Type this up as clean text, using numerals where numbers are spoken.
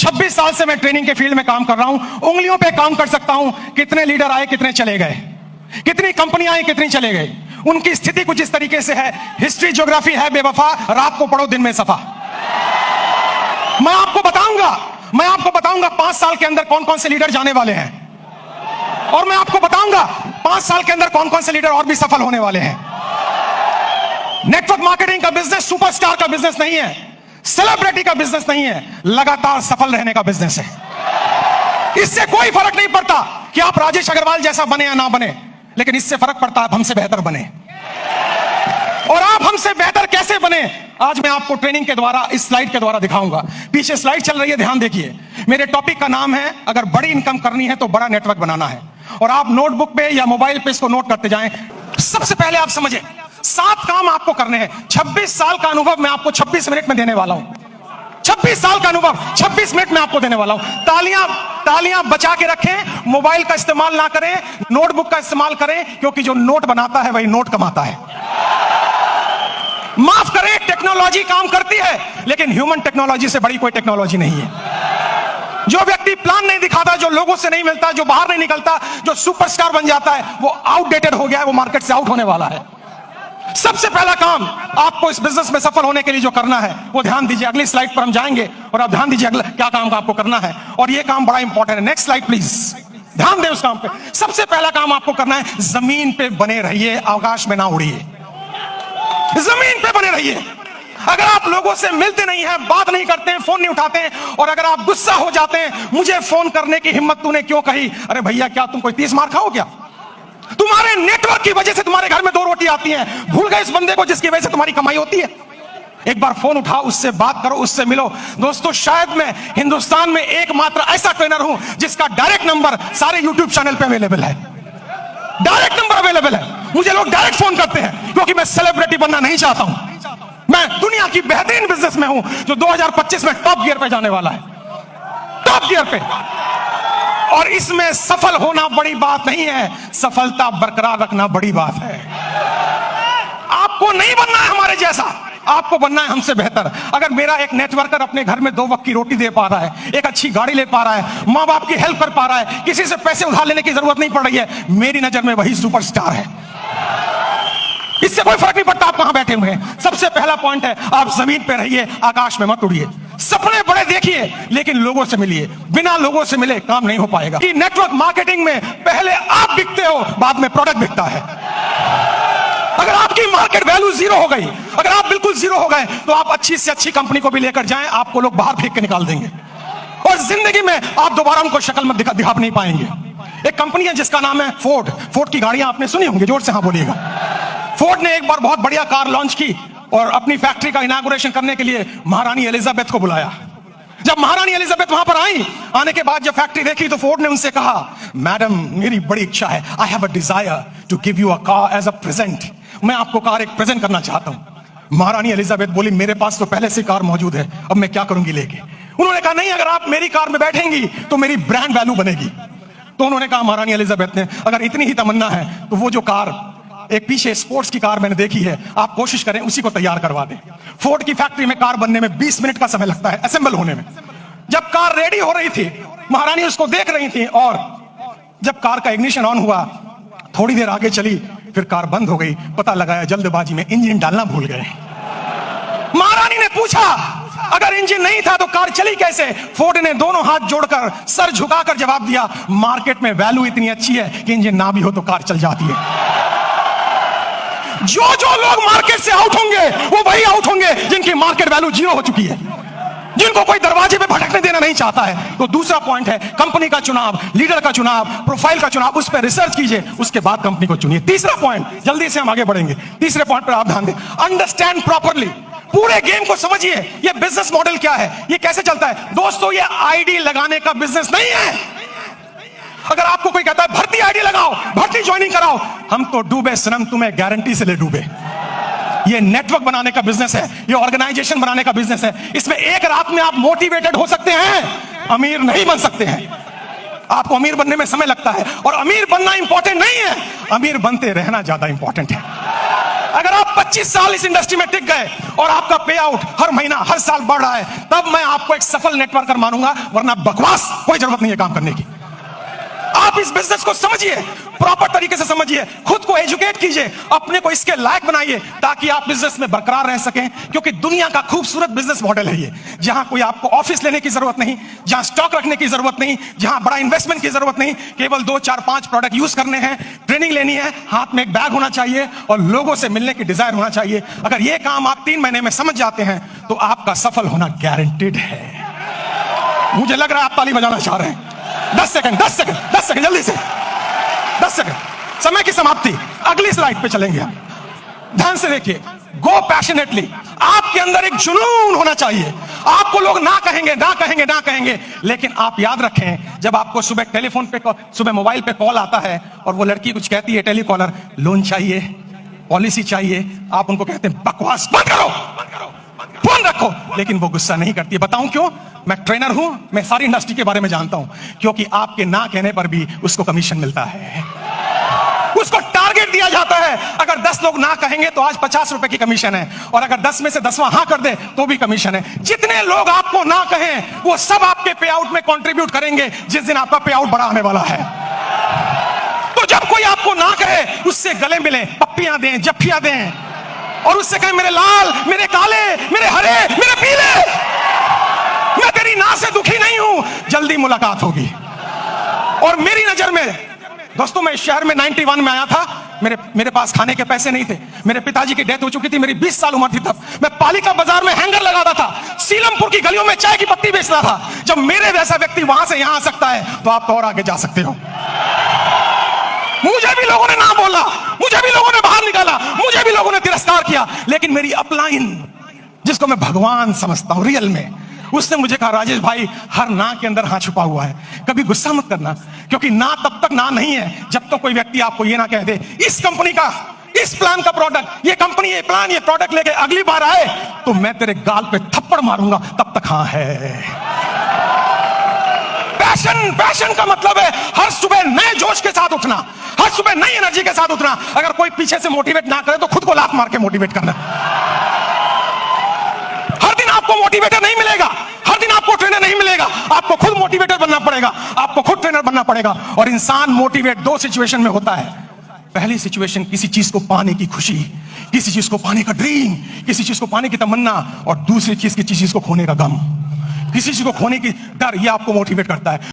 26 साल से मैं ट्रेनिंग के फील्ड में काम कर रहा हूं, उंगलियों पे काम कर सकता हूं कितने लीडर आए, कितने चले गए, कितनी कंपनियां आई, कितनी चले गए। उनकी स्थिति कुछ इस तरीके से है, हिस्ट्री ज्योग्राफी है बेवफा, रात को पढ़ो दिन में सफा। मैं आपको बताऊंगा 5 साल के अंदर कौन कौन से लीडर जाने वाले हैं, और मैं आपको बताऊंगा 5 साल के अंदर कौन कौन से लीडर और भी सफल होने वाले हैं। नेटवर्क मार्केटिंग का बिजनेस सुपरस्टार का बिजनेस नहीं है, सेलिब्रिटी का बिजनेस नहीं है, लगातार सफल रहने का बिजनेस है। इससे कोई फर्क नहीं पड़ता कि आप राजेश अग्रवाल जैसा बने या ना बने, लेकिन इससे फर्क पड़ता है आप हमसे बेहतर बने। और आप हमसे बेहतर कैसे बने, आज मैं आपको ट्रेनिंग के द्वारा, इस स्लाइड के द्वारा दिखाऊंगा। पीछे स्लाइड चल रही है, ध्यान देखिए। मेरे टॉपिक का नाम है, अगर बड़ी इनकम करनी है तो बड़ा नेटवर्क बनाना है। और आप नोटबुक पे या मोबाइल पे इसको नोट करते जाएं। सबसे पहले आप समझें, 7 काम आपको करने हैं। 26 साल का अनुभव मैं आपको 26 मिनट में देने वाला हूं। 26 साल का अनुभव 26 मिनट में आपको देने वाला हूं। तालियां बचा के रखें, मोबाइल का इस्तेमाल ना करें, नोटबुक का इस्तेमाल करें, क्योंकि जो नोट बनाता है वही नोट कमाता है। माफ करें, टेक्नोलॉजी काम करती है, लेकिन ह्यूमन टेक्नोलॉजी से बड़ी कोई टेक्नोलॉजी नहीं है। जो व्यक्ति प्लान नहीं दिखाता, जो लोगों से नहीं मिलता, जो बाहर नहीं निकलता, जो सुपरस्टार बन जाता है, वो आउटडेटेड हो गया है, वो मार्केट से आउट होने वाला है। सबसे पहला काम आपको इस बिजनेस में सफल होने के लिए जो करना है वो ध्यान दीजिए। अगली स्लाइड पर हम जाएंगे और आप ध्यान दीजिए अगला क्या काम आपको करना है, और ये काम बड़ा इंपॉर्टेंट है। नेक्स्ट स्लाइड प्लीज, ध्यान दें उस काम पे। सबसे पहला काम आपको करना है, जमीन पे बने रहिए, आकाश में ना उड़िए। जमीन पे बने रहिए। अगर आप लोगों से मिलते नहीं हैं, बात नहीं करते हैं, फोन नहीं उठाते हैं, और अगर आप गुस्सा हो जाते हैं, मुझे फोन करने की हिम्मत तूने क्यों कही, अरे भैया क्या तुम कोई 30 मार खाओ क्या? तुम्हारे नेटवर्क की वजह से तुम्हारे घर में 2 रोटी आती हैं। भूल गए इस बंदे को जिसकी वजह से तुम्हारी कमाई होती है? एक बार फोन उठाओ, उससे बात करो, उससे मिलो। दोस्तों, शायद मैं हिंदुस्तान में एकमात्र ऐसा ट्रेनर हूं जिसका डायरेक्ट नंबर सारे यूट्यूब चैनल पे अवेलेबल है। डायरेक्ट नंबर अवेलेबल है। मुझे लोग डायरेक्ट फोन करते हैं क्योंकि मैं सेलिब्रिटी बनना नहीं चाहता हूं। मैं दुनिया की बेहतरीन बिजनेस में हूं जो 2025 में टॉप गियर पे जाने वाला है, टॉप गियर पे। और इसमें सफल होना बड़ी बात नहीं है, सफलता बरकरार रखना बड़ी बात है। आपको नहीं बनना है हमारे जैसा, आपको बनना है हमसे बेहतर। अगर मेरा एक नेटवर्कर अपने घर में 2 वक्त की रोटी दे पा रहा है, एक अच्छी गाड़ी ले पा रहा है, मां बाप की हेल्प कर पा रहा है, किसी से पैसे उधार लेने की जरूरत नहीं पड़ रही है, मेरी नजर में वही सुपरस्टार है। इससे कोई फर्क नहीं पड़ता आप कहां बैठे हुए हैं। सबसे पहला पॉइंट है, आप जमीन पे रहिए, आकाश में मत उड़िए। सपने बड़े देखिए, लेकिन लोगों से मिलिए। बिना लोगों से मिले काम नहीं हो पाएगा। कि नेटवर्क मार्केटिंग में पहले आप बिकते हो, बाद में प्रोडक्ट बिकता है। अगर आपकी मार्केट वैल्यू 0 हो गई, अगर आप बिल्कुल 0 हो गए, तो आप अच्छी से अच्छी कंपनी को भी लेकर जाएं, आपको लोग बाहर फेंक के निकाल देंगे, और जिंदगी में आप दोबारा उनको शक्ल में दिखा नहीं पाएंगे। एक कंपनी है जिसका नाम है फोर्ड। फोर्ड की गाड़ियां आपने सुनी होंगी, जोर से हाँ बोलिएगा। फोर्ड ने एक बार बहुत बढ़िया कार लॉन्च की और अपनी फैक्ट्री का इनॉग्रेशन करने के लिए महारानी एलिजाबेथ को बुलाया। जब महारानी एलिजाबेथ वहां पर आई, आने के बाद जब फैक्ट्री देखी, तो फोर्ड ने उनसे कहा, मैडम मेरी बड़ी इच्छा है, I have a desire to give you a car as a present. मैं आपको कार एक प्रेजेंट करना चाहता हूं। महारानी एलिजाबेथ बोली, मेरे पास तो पहले से कार मौजूद है, अब मैं क्या करूंगी लेके। उन्होंने कहा, नहीं, अगर आप मेरी कार में बैठेंगी तो मेरी ब्रांड वैल्यू बनेगी। तो उन्होंने कहा, महारानी एलिजाबेथ ने, अगर इतनी ही तमन्ना है तो वो जो कार एक पीछे स्पोर्ट्स की कार मैंने देखी है, आप कोशिश करें उसी को तैयार करवा दें। फोर्ड की फैक्ट्री में कार बनने में 20 मिनट का समय लगता है, असेंबल होने में। जब कार रेडी हो रही थी, महारानी उसको देख रही थी, और जब कार का इग्निशन ऑन हुआ, थोड़ी देर आगे चली, फिर कार बंद हो गई। पता लगाया जल्दबाजी में इंजन डालना भूल गए। महारानी ने पूछा, अगर इंजन नहीं था तो कार चली कैसे? फोर्ड ने दोनों हाथ जोड़कर, सर झुकाकर जवाब दिया, मार्केट में वैल्यू इतनी अच्छी है कि इंजन ना भी हो तो कार चल जाती है। जो लोग मार्केट से आउट होंगे वो वही आउट होंगे जिनकी मार्केट वैल्यू 0 हो चुकी है, जिनको कोई दरवाजे पे भटकने देना नहीं चाहता है। तो दूसरा पॉइंट है, कंपनी का चुनाव, लीडर का चुनाव, प्रोफाइल का चुनाव, उस पर रिसर्च कीजिए, उसके बाद कंपनी को चुनिए। तीसरा पॉइंट, जल्दी से हम आगे बढ़ेंगे, तीसरे पॉइंट पर आप ध्यान दें, अंडरस्टैंड प्रॉपरली। पूरे गेम को समझिए, ये बिजनेस मॉडल क्या है, ये कैसे चलता है। दोस्तों, ये आईडी लगाने का बिजनेस नहीं है। अगर आपको कोई कहता है भर्ती आईडी लगाओ, भर्ती ज्वाइनिंग कराओ, हम तो डूबे सनम, तुम्हें गारंटी से ले डूबे। ये नेटवर्क बनाने का बिजनेस है, ये ऑर्गेनाइजेशन बनाने का बिजनेस है। इसमें एक रात में आप मोटिवेटेड हो सकते हैं, अमीर नहीं बन सकते हैं। आपको अमीर बनने में समय लगता है, और अमीर बनना इंपॉर्टेंट नहीं है, अमीर बनते रहना ज्यादा इंपॉर्टेंट है। अगर आप 25 साल इस इंडस्ट्री में टिक गए और आपका पे आउट हर महीना हर साल बढ़ रहा है, तब मैं आपको एक सफल नेटवर्कर मानूंगा, वरना बकवास कोई जरूरत नहीं है काम करने की। आप इस बिजनेस को समझिए, प्रॉपर तरीके से समझिए, खुद को एजुकेट कीजिए, अपने को इसके लायक बनाइए ताकि आप बिजनेस में बरकरार रह सकें। क्योंकि दुनिया का खूबसूरत बिजनेस मॉडल है ये, जहां कोई आपको ऑफिस लेने की जरूरत नहीं, जहां स्टॉक रखने की जरूरत नहीं, जहां बड़ा इन्वेस्टमेंट की जरूरत नहीं, केवल 2 4 5 प्रोडक्ट यूज करने हैं, ट्रेनिंग लेनी है, हाथ में एक बैग होना चाहिए और लोगों से मिलने की डिजायर होना चाहिए। अगर ये काम आप 3 महीने में समझ जाते हैं तो आपका सफल होना गारंटेड है। मुझे लग रहा है आप ताली बजाना चाह रहे हैं। 10 सेकंड जल्दी से, 10 सेकंड, समय की समाप्ति। अगली स्लाइड पे चलेंगे हम। ध्यान से देखिए, गो पैशनेटली। आपके अंदर एक जुनून होना चाहिए। आपको लोग ना कहेंगे, लेकिन आप याद रखें, जब आपको सुबह टेलीफोन पे, सुबह मोबाइल पे कॉल आता है और वो लड़की कुछ कहती है, टेलीकॉलर, लोन चाहिए, पॉलिसी चाहिए, आप उनको कहते हैं बकवास बंद करो, फोन रखो, लेकिन वो गुस्सा नहीं करती। बताऊं क्यों? मैं ट्रेनर हूं, मैं सारी इंडस्ट्री के बारे में जानता हूं। क्योंकि आपके ना कहने पर भी उसको कमीशन मिलता है, उसको टारगेट दिया जाता है। अगर 10 लोग ना कहेंगे तो आज 50 रुपए की कमीशन है, और अगर 10 में से 10वां हाँ कर दे तो भी कमीशन है। जितने लोग आपको ना कहें वो सब आपके पे आउट में कंट्रीब्यूट करेंगे जिस दिन आपका पे आउट बड़ा आने वाला है। तो जब कोई आपको ना कहे, उससे गले मिले, पप्पियां दें, जफ्फियां दें, और उससे कहें मेरे लाल, मेरे काले, मेरे हरे, मेरे पीले, मैं तेरी ना से दुखी नहीं हूं, जल्दी मुलाकात होगी। और मेरी नजर में दोस्तों, मैं इस शहर में 91 में आया था, मेरे पास खाने के पैसे नहीं थे, मेरे पिताजी की डेथ हो चुकी थी, मेरी 20 साल उम्र थी तब। मैं पालिका बाजार में हैंगर लगाता था, सीलमपुर की गलियों में चाय की पत्ती बेचता था। जब मेरे जैसा व्यक्ति वहां से यहां आ सकता है तो आप तो और आगे जा सकते हो। मुझे भी लोगों ने ना बोला, मुझे भी लोगों ने बाहर निकाला, मुझे भी लोगों ने तिरस्कार किया, लेकिन मेरी अपलाइन, जिसको मैं भगवान समझता हूं रियल में, उसने मुझे कहा, राजेश भाई, हर ना के अंदर हाँ छुपा हुआ है, कभी गुस्सा मत करना, क्योंकि ना तब तक ना नहीं है जब तक कोई व्यक्ति आपको ये ना कह दे, इस कंपनी का, इस प्लान का प्रोडक्ट, ये कंपनी, ये प्लान, ये प्रोडक्ट लेके अगली बार आए तो मैं तेरे गाल पे थप्पड़ मारूंगा, तब तक हाँ है। पैशन का मतलब है हर सुबह नए जोश के साथ उठना, हर सुबह नई एनर्जी के साथ उठना। अगर कोई पीछे से मोटिवेट ना करे तो खुद को लात मार के मोटिवेट करना। हर दिन आपको मोटिवेटर नहीं मिलेगा, हर दिन आपको ट्रेनर नहीं मिलेगा, आपको खुद मोटिवेटर बनना पड़ेगा, आपको खुद ट्रेनर बनना पड़ेगा। और इंसान मोटिवेट 2 सिचुएशन में होता है। पहली सिचुएशन, किसी चीज को पाने की खुशी, किसी चीज को पाने का ड्रीम, किसी चीज को पाने की तमन्ना, और दूसरी चीज, किसी चीज को खोने का गम, किसी चीज को खोने की डर, ये आपको मोटिवेट करता है।